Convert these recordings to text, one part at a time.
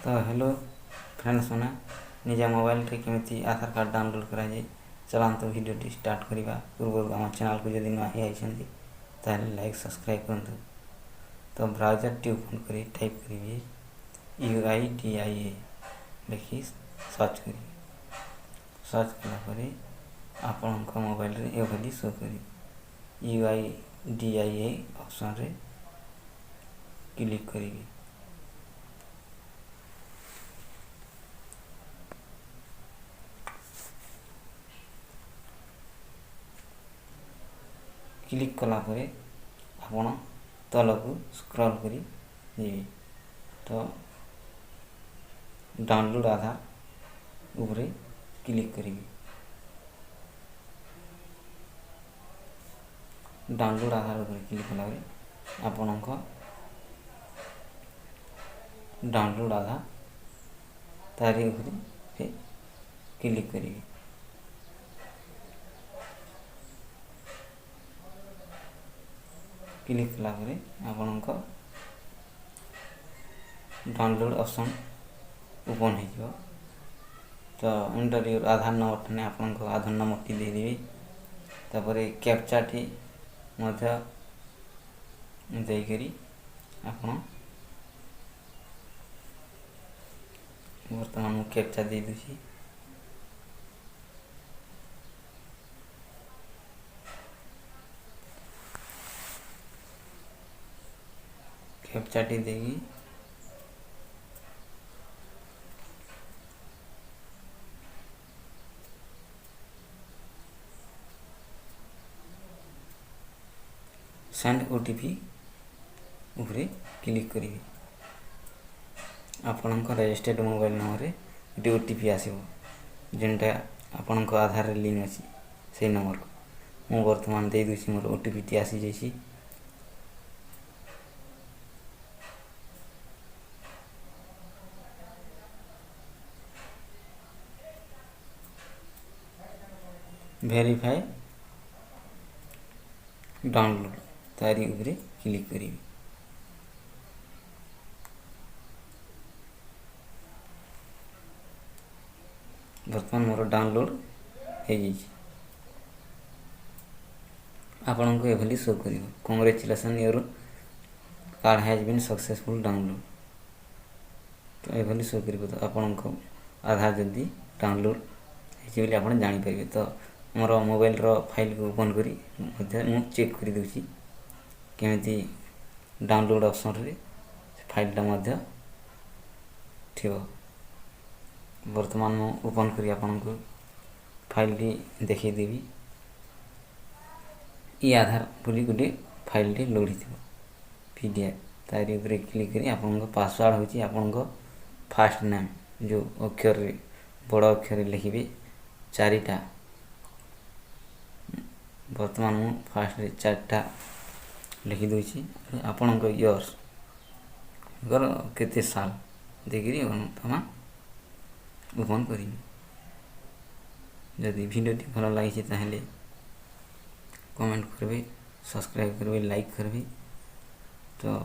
तो hello friends मैंने निज मोबाइल रे केमिति आधार कार्ड डाउनलोड कराए चलांत भिडियो स्टार्ट करवा पूर्व आम चैनल को जब नुआ ताहले लाइक सब्सक्राइब करते। तो ब्राउजर टी ओपन कर टाइप करेंगे UIDIA लिखि सर्च करेंगे। सर्च कलापर आपण मोबाइल रे एभली शो कर UIDIA ऑप्शन रे क्लिक करेंगे। क्लिक कलापर आपण तल को स्क्रॉल करी जी तो डाउनलोड आधार ऊपर क्लिक करेंगे। डाउनलोड आधार ऊपर क्लिक कलापर आपण डाउनलोड आधार तारी ऊपर क्लिक करेंगे। क्लिक कलापर आपण डाउनलोड ऑप्शन ओपन हो। तो एंटर योर आधार नंबर ने आपण आधार नंबर टी देदेवे। तापर कैप्चा टी मध्य देकरी आपण वर्तमान मु कैप्चा दे दूची। कैप्चा टी देगी सेंड OTP ऊपर क्लिक करेंगे। आपण रजिस्टर्ड मोबाइल नंबर ये OTP आसो जेनटा आपण आधार लिंक अच्छी से नंबर को मु वर्तमान दे दूसरी मोर OTP टी आसी जाइए। वेरीफाई डाउनलोड तारी ऊपर क्लिक करेंगे। वर्तमान मोर डाउनलोड हो आपण को एभली शो कर congratulation your card has been successful download. तो एभली शो कर तो आपण को आधार जदि डाउनलोड होली आप जापर। तो मोर मोबाइल रो फाइल को ओपन करी मु चेक कर दूची केमिति डाउनलोड ऑप्शन रे फाइलटा मध्य थिबो। वर्तमान मु ओपन करी आपण को फाइल टी देखै देबी। ये आधार बोली गोटे फाइल टी लोड हिथिबो PDF तारी ऊपर क्लिक करी आपण को पासवर्ड होची आपण को फर्स्ट नेम जो अक्षर रे बड़ अक्षर रे लिखिबे चारिटा। वर्तमान मु फास्ट रे चारटा लिखि दूची आपण को इयर्स गर केते साल देखिरी तमा ओपन करी। जदि वीडियो टी भल लागी ताहले कमेंट करबे सब्सक्राइब करबे लाइक करबे। तो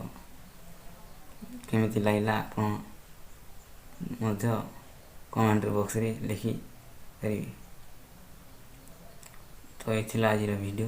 केमिति लागला आपण मध्य कमेंट बॉक्स रे लिखि करी। तो ये आज वीडियो।